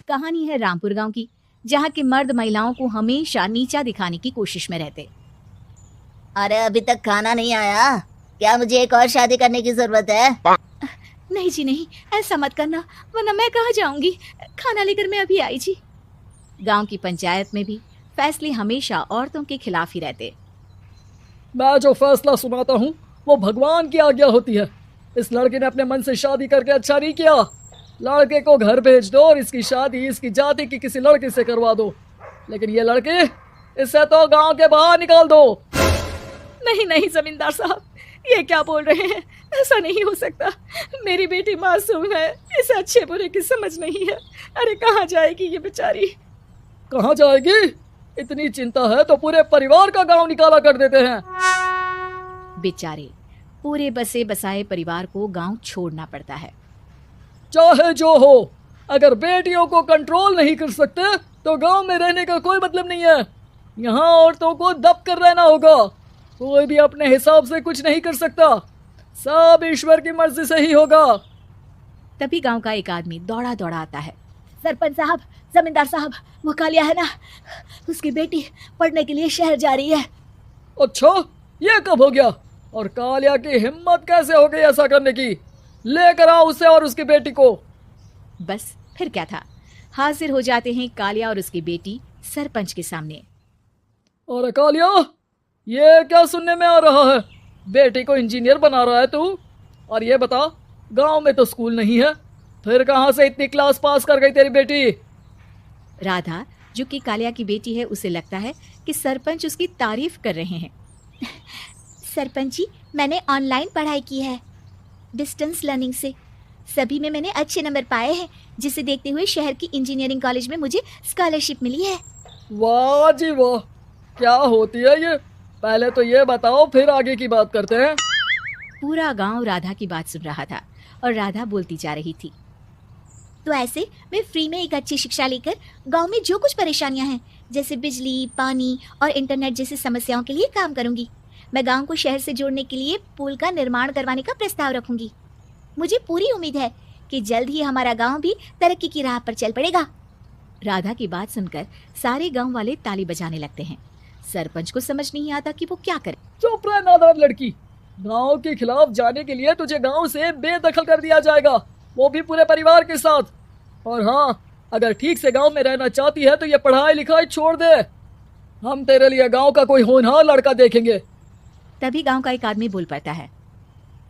कहानी है रामपुर गांव की, जहां के मर्द महिलाओं को हमेशा नीचा दिखाने की कोशिश में रहते। अरे अभी तक खाना नहीं आया क्या? मुझे एक और शादी करने की जरूरत है। नहीं जी नहीं, ऐसा मत करना, वरना मैं कहाँ जाऊंगी। खाना लेकर मैं अभी आई जी। गांव की पंचायत में भी फैसले हमेशा औरतों के खिलाफ ही रहते। मैं जो फैसला सुनाता हूँ वो भगवान की आज्ञा होती है। इस लड़के ने अपने मन से शादी करके अच्छा नहीं किया। लड़के को घर भेज दो और इसकी शादी इसकी जाति की किसी लड़के से करवा दो, लेकिन ये लड़के, इसे तो गांव के बाहर निकाल दो। नहीं नहीं जमींदार साहब, ये क्या बोल रहे हैं? ऐसा नहीं हो सकता। मेरी बेटी मासूम है, इसे अच्छे बुरे की समझ नहीं है। अरे कहाँ जाएगी ये बेचारी? कहाँ जाएगी? इतनी चिंता है तो पूरे परिवार का गांव निकाला कर देते हैं। बेचारे पूरे बसे बसाए परिवार को गांव छोड़ना पड़ता है। चाहे जो हो, अगर बेटियों को कंट्रोल नहीं कर सकते तो गांव में रहने का कोई मतलब नहीं है। यहाँ औरतों को दब कर रहना होगा। कोई भी अपने हिसाब से कुछ नहीं कर सकता, सब ईश्वर की मर्जी से ही होगा। तभी गांव का एक आदमी दौड़ा दौड़ा आता है। सरपंच साहब, जमींदार साहब, वो कालिया है ना, उसकी बेटी पढ़ने के लिए शहर जा रही है। अच्छा, ये कब हो गया? और कालिया की हिम्मत कैसे हो गई ऐसा करने की? लेकर आओ उसे और उसकी बेटी को। बस फिर क्या था, हाजिर हो जाते हैं कालिया और उसकी बेटी सरपंच के सामने। और कालिया, ये क्या सुनने में आ रहा है? बेटी को इंजीनियर बना रहा है तू? और ये बता, गांव में तो स्कूल नहीं है, फिर कहां से इतनी क्लास पास कर गई तेरी बेटी? राधा, जो कि कालिया की बेटी है, उसे लगता है कि सरपंच उसकी तारीफ कर रहे हैं। सरपंच जी, मैंने ऑनलाइन पढ़ाई की है, डिस्टेंस लर्निंग से। सभी में मैंने अच्छे नंबर पाए हैं, जिसे देखते हुए शहर की इंजीनियरिंग कॉलेज में मुझे स्कॉलरशिप मिली है। वाह जी वाह, क्या होती है ये? पहले तो ये बताओ, फिर आगे की बात करते हैं। पूरा गांव राधा की बात सुन रहा था और राधा बोलती जा रही थी। तो ऐसे मैं फ्री में एक अच्छी शिक्षा लेकर गांव में जो कुछ परेशानियां हैं, जैसे बिजली, पानी और इंटरनेट जैसी समस्याओं के लिए काम करूंगी। मैं गांव को शहर से जोड़ने के लिए पुल का निर्माण करवाने का प्रस्ताव रखूंगी। मुझे पूरी उम्मीद है कि जल्द ही हमारा गांव भी तरक्की की राह पर चल पड़ेगा। राधा की बात सुनकर सारे गांव वाले ताली बजाने लगते हैं। सरपंच को समझ नहीं आता कि वो क्या करे। चुप रह नादान लड़की, गांव के खिलाफ जाने के लिए तुझे गांव से बेदखल कर दिया जाएगा, वो भी पूरे परिवार के साथ। और हाँ, अगर ठीक से गांव में रहना चाहती है तो ये पढ़ाई लिखाई छोड़ दे। हम तेरे लिए गांव का कोई होनहार लड़का देखेंगे। तभी गांव का एक आदमी बोल पड़ता है।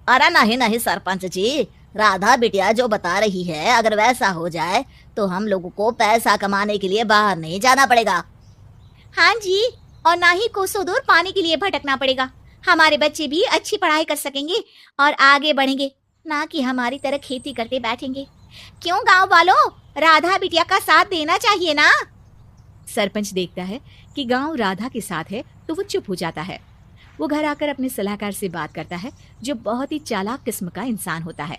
अरे नहीं नहीं सरपंच जी, राधा बिटिया जो बता रही है, अगर वैसा हो जाए तो हम लोगों को पैसा कमाने के लिए बाहर नहीं जाना पड़ेगा। हाँ जी, और ना ही कोसों दूर पानी के लिए भटकना पड़ेगा। हमारे बच्चे भी अच्छी पढ़ाई कर सकेंगे और आगे बढ़ेंगे, ना कि हमारी तरह खेती करते बैठेंगे। क्यों गांव वालों, राधा बिटिया का साथ देना चाहिए ना। सरपंच देखता है कि गांव राधा के साथ है तो वो चुप हो जाता है। वो घर आकर अपने सलाहकार से बात करता है, जो बहुत ही चालाक किस्म का इंसान होता है।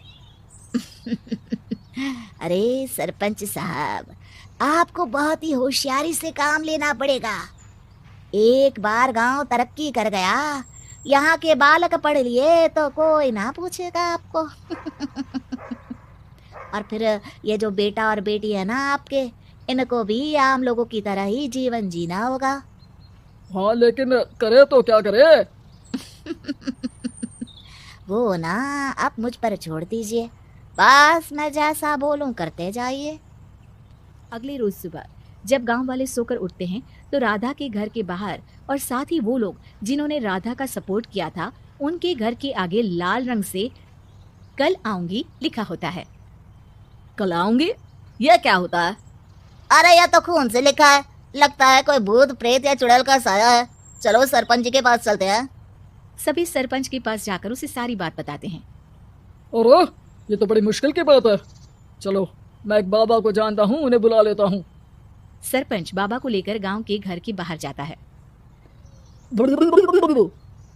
अरे सरपंच साहब, आपको बहुत ही होशियारी से काम लेना पड़ेगा। एक बार गांव तरक्की कर गया, यहाँ के बालक पढ़ लिए तो कोई ना पूछेगा आपको। और फिर ये जो बेटा और बेटी है ना आपके, इनको भी आम लोगों की तरह ही जीवन जीना होगा। हाँ, लेकिन करे तो क्या करे? वो ना आप मुझ पर छोड़ दीजिए, बस मैं जैसा बोलूं करते जाइए। अगले रोज सुबह जब गांव वाले सोकर उठते हैं तो राधा के घर के बाहर और साथ ही वो लोग जिन्होंने राधा का सपोर्ट किया था, उनके घर के आगे लाल रंग से कल आऊंगी लिखा होता है। कल आऊंगी? ये क्या होता है? अरे यह तो खून से लिखा है, लगता है कोई भूत प्रेत या चुड़ैल का साया है। चलो सरपंच जी के पास चलते हैं। सभी सरपंच के पास जाकर उसे सारी बात बताते हैं। और ये तो बड़ी मुश्किल की बात है। चलो, मैं एक बाबा को जानता हूँ, उन्हें बुला लेता हूँ। सरपंच बाबा को लेकर गांव के घर के बाहर जाता है।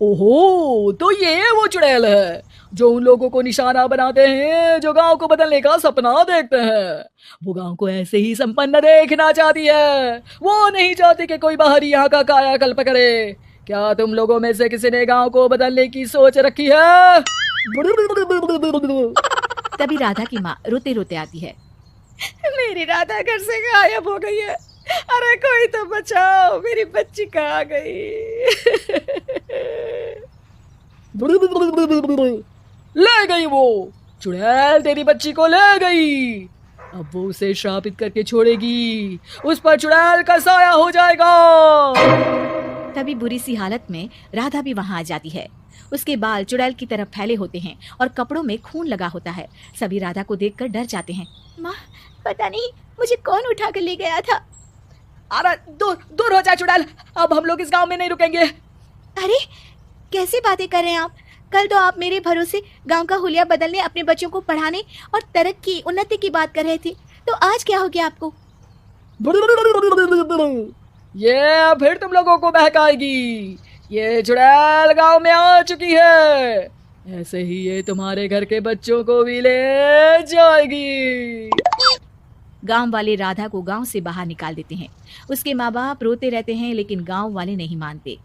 ओहो, तो ये वो चुड़ैल है जो उन लोगों को निशाना बनाते हैं जो गांव को बदलने का सपना देखते हैं। वो गांव को ऐसे ही संपन्न देखना चाहती है, वो नहीं चाहती कि कोई बाहरी यहाँ का कायाकल्प करे। क्या तुम लोगों में से किसी ने गांव को बदलने की सोच रखी है? तभी राधा की माँ रोते रोते आती है। मेरी राधा घर से गायब हो गई है। अरे कोई तो बचाओ, मेरी बच्ची कहाँ गई? ले गई वो चुड़ैल, तेरी बच्ची को ले गई। अब वो उसे श्रापित करके छोड़ेगी, उस पर चुड़ैल का साया हो जाएगा। तभी बुरी सी हालत में राधा भी वहां आ जाती है। उसके बाल चुड़ैल की तरफ फैले होते हैं और कपड़ों में खून लगा होता है। सभी राधा को देखकर डर जाते हैं। माँ, पता नहीं मुझे कौन उठा कर ले गया था। अरे दूर दूर हो जा चुड़ैल, अब हम लोग इस गांव में नहीं रुकेंगे। अरे कैसी बातें कर रहे हैं आप? कल तो आप मेरे भरोसे गांव का हुलिया बदलने, अपने बच्चों को पढ़ाने और तरक्की उन्नति की बात कर रहे थे, तो आज क्या हो गया आपको? ये फिर तुम लोगों को बहकाएगी। ये चुड़ैल गांव में आ चुकी है, ऐसे ही ये तुम्हारे घर के बच्चों को भी ले जाएगी। गांव वाले राधा को गांव से बाहर निकाल देते हैं। उसके माँ बाप रोते रहते हैं, लेकिन गांव वाले नहीं मानते।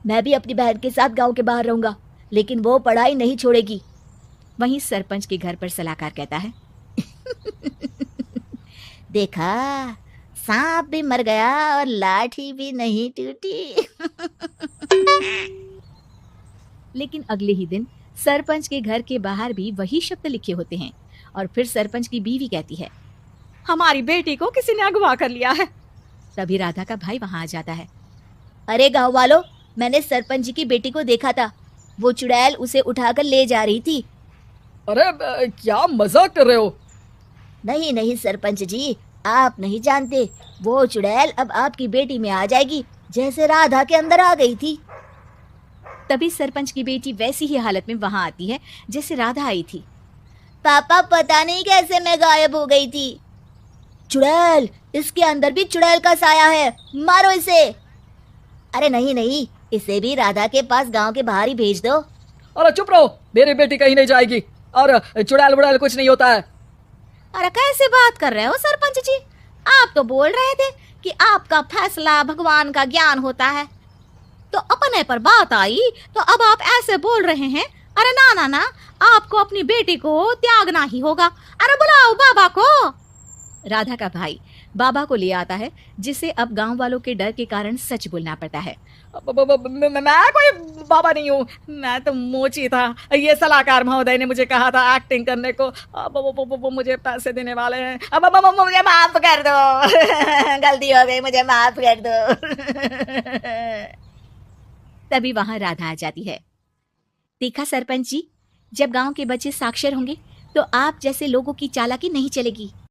मैं भी अपनी बहन के साथ गांव के बाहर रहूंगा, लेकिन वो पढ़ाई नहीं छोड़ेगी। वहीं सरपंच के घर पर सलाहकार कहता है, देखा, सांप भी मर गया और लाठी भी नहीं टूटी। लेकिन अगले ही दिन सरपंच के घर के बाहर भी वही शब्द लिखे होते हैं। और फिर सरपंच की बीवी कहती है, हमारी बेटी को किसी ने अगवा कर लिया है। तभी राधा का भाई वहां आ जाता है। अरे गांव वालों, मैंने सरपंच जी की बेटी को देखा था, वो चुड़ैल उसे उठाकर ले जा रही थी। अरे क्या मजाक कर रहे हो? नहीं नहीं सरपंच जी, आप नहीं जानते, वो चुड़ैल अब आपकी बेटी में आ जाएगी, जैसे राधा के अंदर आ गई थी। तभी सरपंच की बेटी वैसी ही हालत में वहां आती है जैसे राधा आई थी। पापा, पता नहीं कैसे मैं गायब हो गई थी। चुड़ैल, इसके अंदर भी चुड़ैल का साया है, मारो इसे। अरे नहीं नहीं, इसे भी राधा के पास गांव के बाहर ही भेज दो। अरे चुप रहो, मेरी बेटी कहीं नहीं जाएगी और चुड़ैल बुड़ैल कुछ नहीं होता है। अरे कैसे बात कर रहे हो सरपंच जी? आप तो बोल रहे थे कि आपका फैसला भगवान का ज्ञान होता है, तो अपने पर बात आई तो अब आप ऐसे बोल रहे हैं। अरे ना ना ना, आपको अपनी बेटी को त्यागना ही होगा। अरे बुलाओ बाबा को। राधा का भाई बाबा को ले आता है, जिसे अब गांव वालों के डर के कारण सच बोलना पड़ता है। मैं कोई बाबा नहीं हूँ, मैं तो मोची था। ये सलाहकार महोदय ने मुझे कहा था एक्टिंग करने को। वो मुझे पैसे देने वाले हैं। अब मुझे माफ कर दो। गलती हो गई, मुझे माफ कर दो। तभी वहां राधा आ जाती है। देखा सरपंच जी, जब गांव के बच्चे साक्षर होंगे तो आप जैसे लोगों की चालाकी नहीं चलेगी।